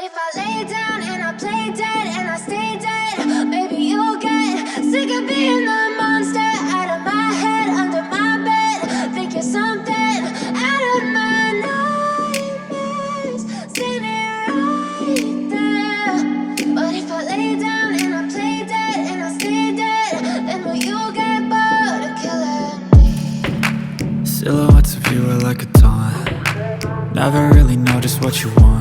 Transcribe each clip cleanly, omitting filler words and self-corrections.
But if I lay down and I play dead and I stay dead, maybe you'll get sick of being the monster out of my head, under my bed. Think you're something out of my nightmares, standing right there. But if I lay down and I play dead and I stay dead, then will you get bored of killing me? Silhouettes of you are like a taunt. Never really know just what you want.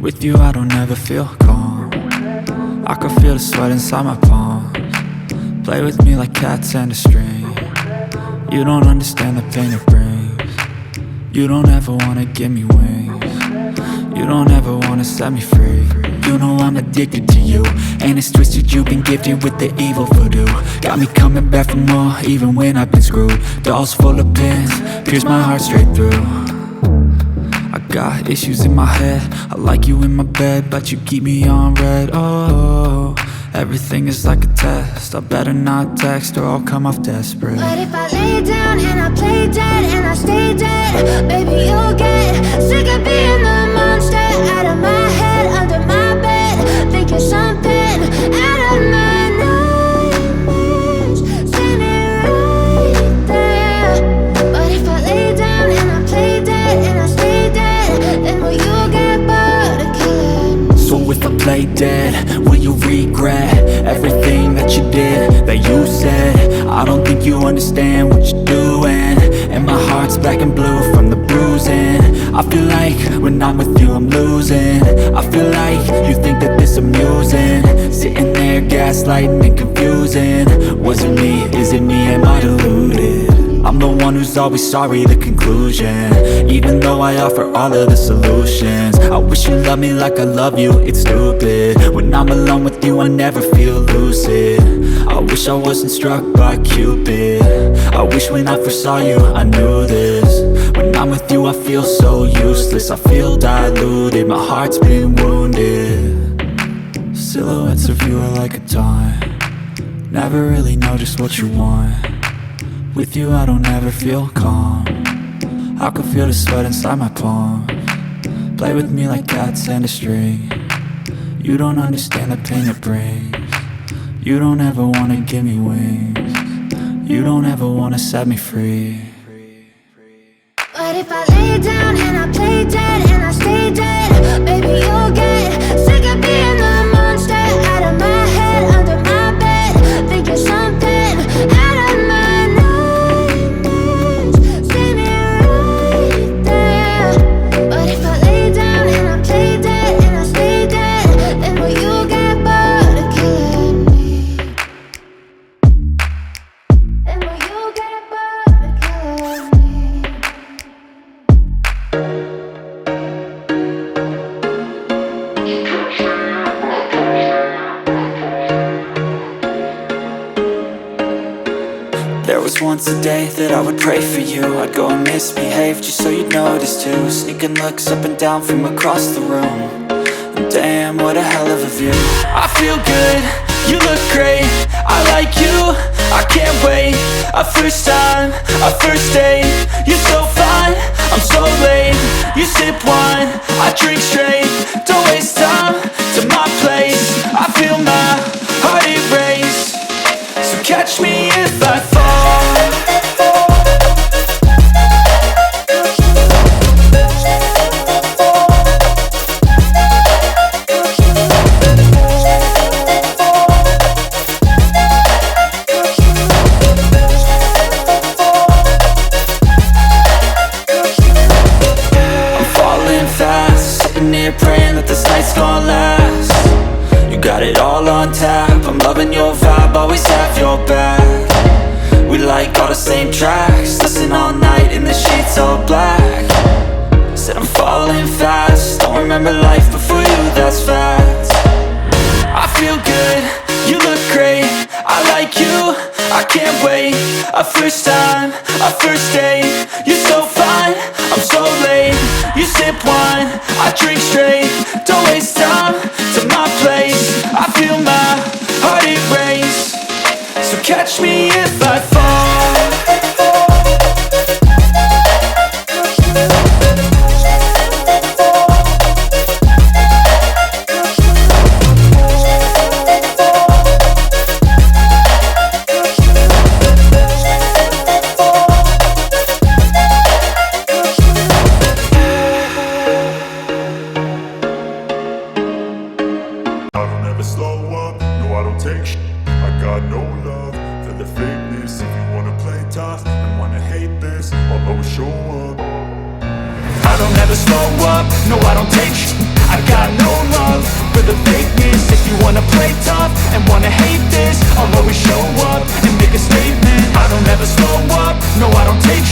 With you I don't ever feel calm. I can feel the sweat inside my palms. Play with me like cats and a string. You don't understand the pain it brings. You don't ever wanna give me wings. You don't ever wanna set me free. You know I'm addicted to you, and it's twisted, you've been gifted with the evil voodoo. Got me coming back for more, even when I've been screwed. Dolls full of pins, pierce my heart straight through. I got issues in my head, I like you in my bed, but you keep me on red. Oh, everything is like a test. I better not text or I'll come off desperate. But if I lay down and I play dead and I stay dead, baby you'll get sick of being the monster out of my head, under my bed. Think you're something out of my nightmares, standing right there. But if I lay down and I play dead and I stay dead, then will you get bored of killing me? So if I play dead, will you regret everything that you did, that you said? I don't think you understand what you're doing, and my heart's black and blue from the bruising. I feel like when I'm with you I'm losing. I feel like you think that this amusing, sitting there gaslighting and confusing. Was it me? Is it me? Am I deluded? I'm the one who's always sorry, the conclusion, even though I offer all of the solutions. I wish you loved me like I love you, it's stupid. When I'm alone with you I never feel lucid. I wish I wasn't struck by Cupid. I wish when I first saw you I knew this. When I'm with you I feel so useless, I feel diluted, my heart's been wounded. Silhouettes of you are like a taunt. Never really know just what you want. With you I don't ever feel calm. I can feel the sweat inside my palms. Play with me like cats and a string. You don't understand the pain it brings. You don't ever wanna give me wings. You don't ever wanna set me free. But if I lay down and I play dead and I stay dead, baby you'll get sick of being the monster out of my head, under my bed. Think you're something out of my nightmares, standing right there. But if I lay down and I play dead and I stay dead, then will you get bored of killing me? Then will you get bored of killing me? There was once a day that I would pray for you. I'd go and misbehave just so you'd notice too. Sneaking looks up and down from across the room. And damn, what a hell of a view. I feel good, you look great, I like you, I can't wait. A first time, a first date. You're so fine, I'm so late. You sip wine, I drink straight. Don't waste time to my place. I feel my heart erase. So catch me if I fall. I'm falling fast, sitting here praying that this night's gonna last. You got it all on tap, I'm loving your vibe, always have your back. We like all the same tracks, listen all night in the sheets all black. Said I'm falling fast, don't remember life before you, that's fact. I feel good, you look great, I like you, I can't wait. A first time, a first date. You're so fine, I'm so late. You sip wine, I drink straight. Don't waste time to my place. I feel my heart erase. So catch me if I fall. never slow up, no I don't take I got no love for the fakeness. If you wanna play tough and wanna hate this, I'll always show up and make a statement. I don't ever slow up, no I don't take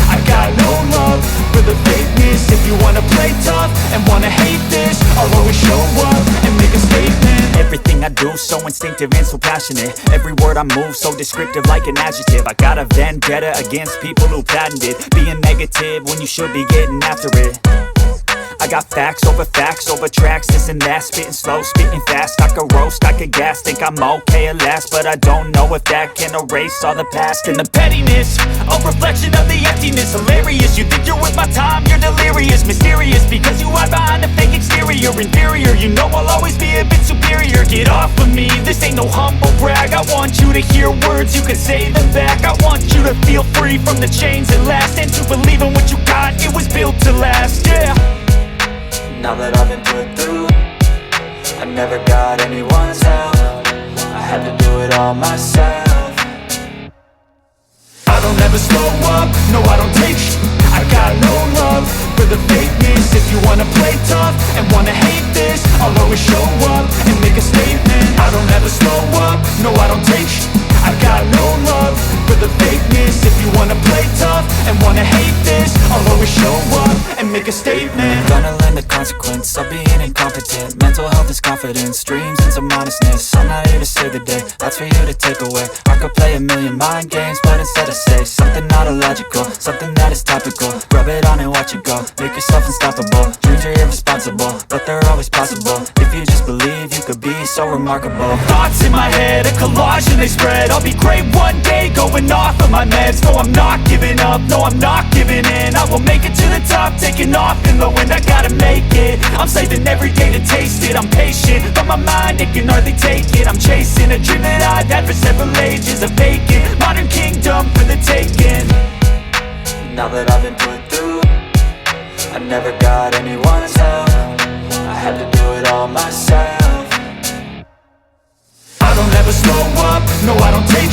I got no love for the fakeness. If you wanna play tough and wanna hate this, I'll always show up and make a statement. Everything I do so instinctive and so passionate. Every word I move so descriptive like an adjective. I got a vendetta against people who patented being negative when you should be getting after it. I got facts over tracks, this and that. Spitting slow, spitting fast. I could roast, I could gas. Think I'm okay at last, but I don't know if that can erase all the past. And the pettiness, a reflection of the emptiness. Hilarious, you think you're worth my time, you're delirious. Mysterious, because you hide behind a fake exterior. Inferior, you know I'll always be a bit superior. Get off of me, this ain't no humble brag. I want you to hear words, you can say them back. I want you to feel free from the chains that last, and to believe in what you got, it was built to last, yeah. Now that I've been put through, I never got anyone's help. I had to do it all myself. I don't ever slow up, no I don't take I got no love for the fakeness. If you wanna play tough and wanna hate this, I'll always show up and make a statement. I don't ever slow up, no I don't take I got no love for the fakeness. If you wanna play tough and wanna hate this, I'll always show up and make a statement. Gonna learn the consequence of being incompetent. Mental health is confidence, dreams and some honestness. I'm not here to save the day, that's for you to take away. I could play a million mind games, but instead I say something not illogical, something that is topical. Rub it on and watch it go, make yourself unstoppable. Dreams are irresponsible, but they're always possible. If you just believe, you could be so remarkable. Thoughts in my head, a collage and they spread. I'll be great one day, going off of my meds. No, I'm not giving up, no, I'm not giving in. I will make it to the top, taking off in the wind. I gotta make it, I'm saving every day to taste it. I'm patient, but my mind, it can hardly take it. I'm chasing a dream that I've had for several ages. A vacant, modern kingdom for the taking. Now that I've been put through, I never got anyone's help. I had to do it all myself. I don't ever slow up, no I don't take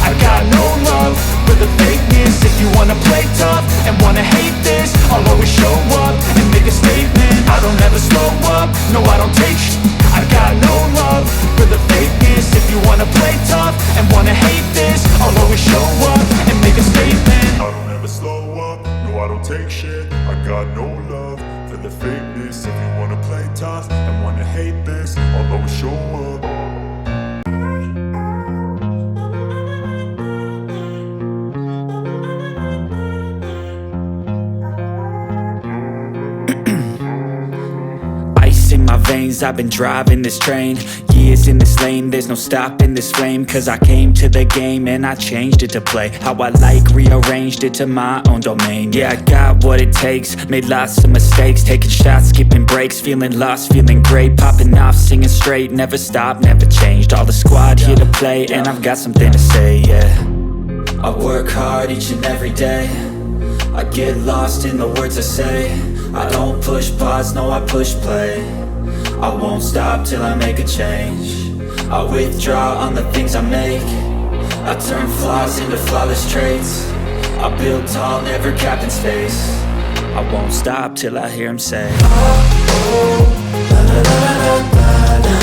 I got no love for the fakeness. If you wanna play tough and wanna hate this, I'll always show up and make a statement. I don't ever slow up, no I don't take I got no love for the fakeness. If you wanna play tough and wanna hate this, I'll always show up and make a statement. I don't ever slow up, no I don't take shit. I got no love for the fakeness. If you wanna play tough and wanna hate this, I'll always show up. In my veins, I've been driving this train. Years in this lane, there's no stopping this flame. Cause I came to the game and I changed it to play how I like, rearranged it to my own domain. Yeah, I got what it takes, made lots of mistakes. Taking shots, skipping breaks, feeling lost, feeling great. Popping off, singing straight, never stopped, never changed. All the squad here to play, and I've got something to say, yeah. I work hard each and every day, I get lost in the words I say. I don't push pause, no I push play. I won't stop till I make a change. I withdraw on the things I make. I turn flaws into flawless traits. I build tall, never capped in space. I won't stop till I hear him say, oh, oh, la la la la la la.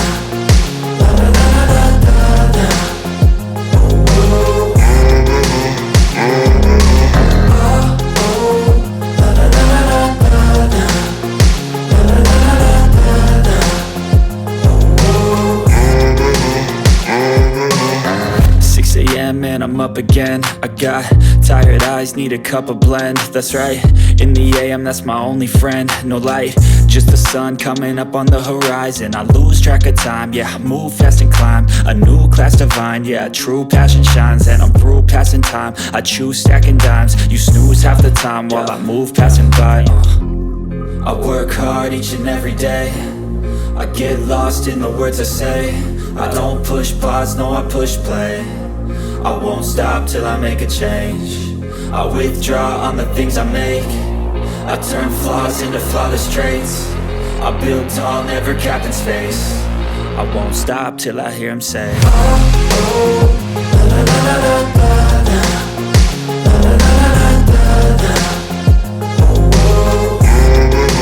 And I'm up again. I got tired eyes, need a cup of blend. That's right, in the AM, that's my only friend. No light, just the sun coming up on the horizon. I lose track of time, yeah, I move fast and climb a new class divine, yeah, true passion shines. And I'm through passing time, I choose stacking dimes. You snooze half the time while I move passing by. I work hard each and every day, I get lost in the words I say. I don't push pause, no I push play. I won't stop till I make a change. I withdraw on the things I make. I turn flaws into flawless traits. I build tall, never capped in space. I won't stop till I hear him say, oh, oh, la la la la la la. La la la la la la la. Oh, oh.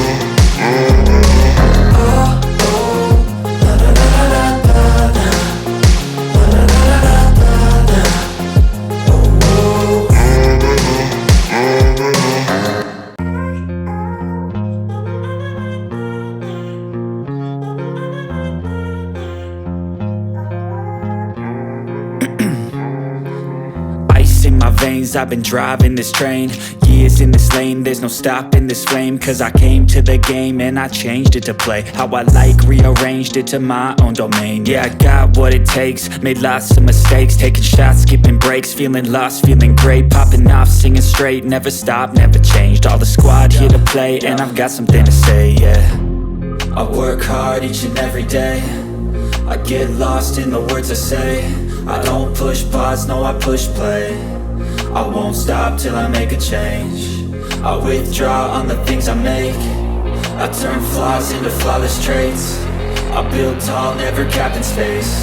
lanes, I've been driving this train. Years in this lane, there's no stopping this flame. Cause I came to the game and I changed it to play how I like, rearranged it to my own domain. Yeah, I got what it takes, made lots of mistakes, taking shots, skipping breaks, feeling lost, feeling great, popping off, singing straight, never stopped, never changed. All the squad here to play and I've got something to say, yeah. I work hard each and every day, I get lost in the words I say. I don't push pause, no I push play. I won't stop till I make a change. I withdraw on the things I make. I turn flaws into flawless traits. I build tall, never capped in space.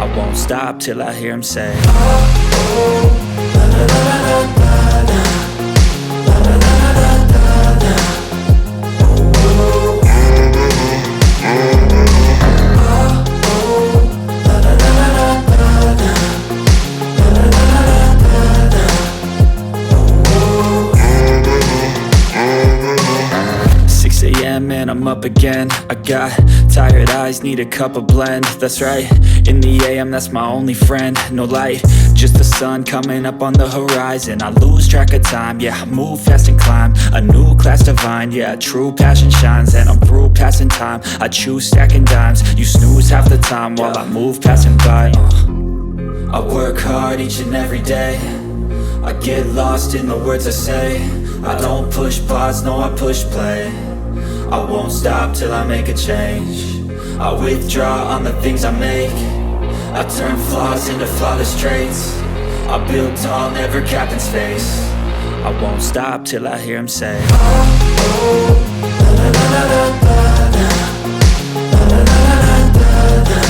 I won't stop till I hear him say, oh, la la la la la la. And I'm up again. I got tired eyes, need a cup of blend. That's right, in the AM, that's my only friend. No light, just the sun coming up on the horizon. I lose track of time, yeah, I move fast and climb a new class divine, yeah, true passion shines. And I'm through passing time, I choose stacking dimes. You snooze half the time while I move passing by. I work hard each and every day, I get lost in the words I say. I don't push pause, no I push play. I won't stop till I make a change. I withdraw on the things I make. I turn flaws into flawless traits. I build tall, never capped in space. I won't stop till I hear him say, oh, la la la la la la. La la la la la la.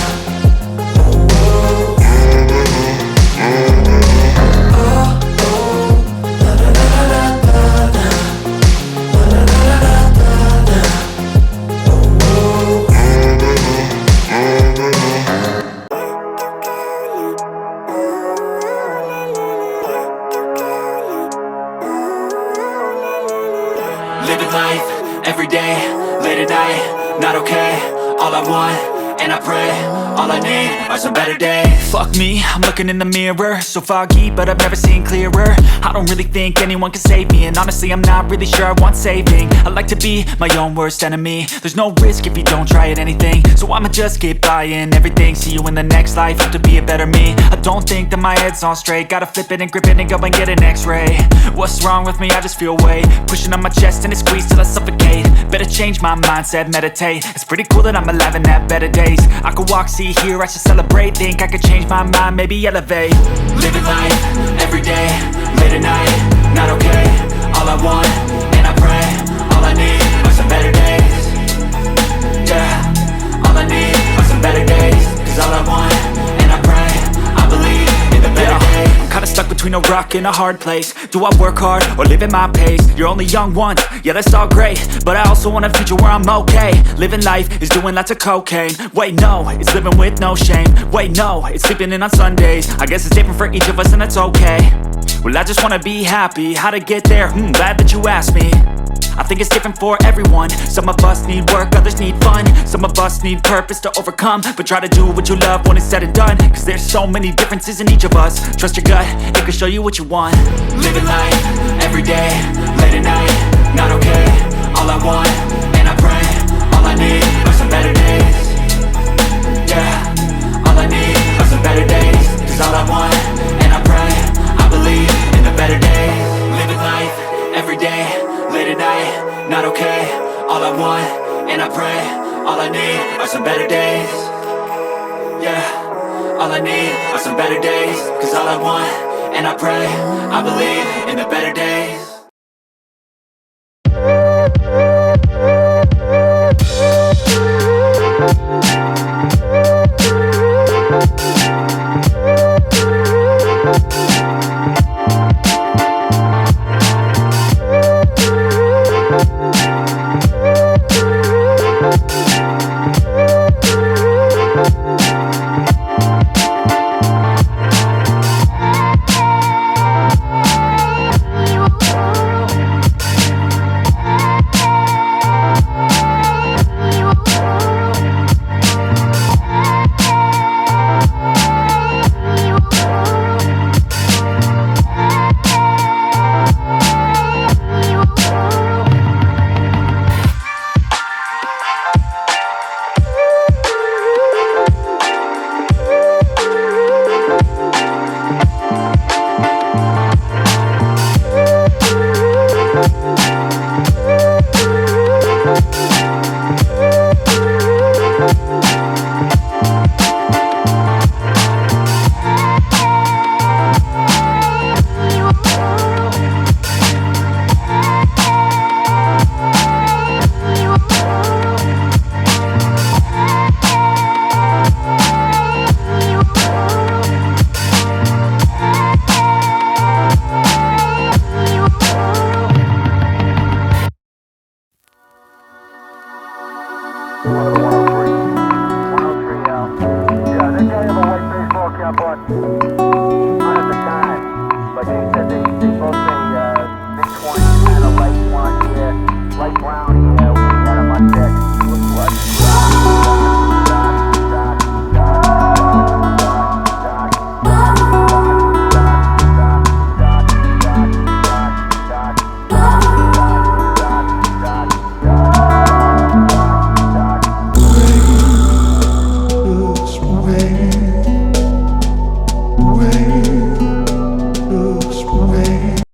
Living life, every day, late at night, not okay. All I want, and I pray, all I need are some better days. Fuck me, I'm looking in the mirror, so foggy, but I've never seen clearer. I don't really think anyone can save me, and honestly I'm not really sure I want saving. I like to be my own worst enemy. There's no risk if you don't try at anything, so I'ma just get buying everything. See you in the next life, have to be a better me. I don't think that my head's on straight, gotta flip it and grip it and go and get an x-ray. What's wrong with me? I just feel weight pushing on my chest and it squeezes till I suffocate. Better change my mindset, meditate. It's pretty cool that I'm alive and have better days. I could walk, see, hear, I should celebrate. Think I could change my mind, maybe elevate. Living life, every day, late at night, not okay. All I want, and I pray, all I need are some better days. Yeah, all I need are some better days. Cause all I want, and I pray, I believe in the better days. I'm kinda stuck between a rock and a hard place. Do I work hard or live at my pace? You're only young once, yeah that's all great, but I also want a future where I'm okay. Living life is doing lots of cocaine. Wait no, it's living with no shame. Wait no, it's sleeping in on Sundays. I guess it's different for each of us and that's okay. Well I just wanna be happy, how to get there? Glad that you asked me. I think it's different for everyone. Some of us need work, others need fun. Some of us need purpose to overcome. But try to do what you love when it's said and done. Cause there's so many differences in each of us. Trust your gut, it can show you what you want. Living life, every day, late at night, not okay. All I want, and I pray, all I need are some better days. Yeah, all I need are some better days. Cause all I want, and I pray, I believe in the better days. Living life, every day, late at night, not okay. All I want, and I pray, all I need are some better days. Yeah, all I need are some better days. Cause all I want, and I pray, I believe in the better days.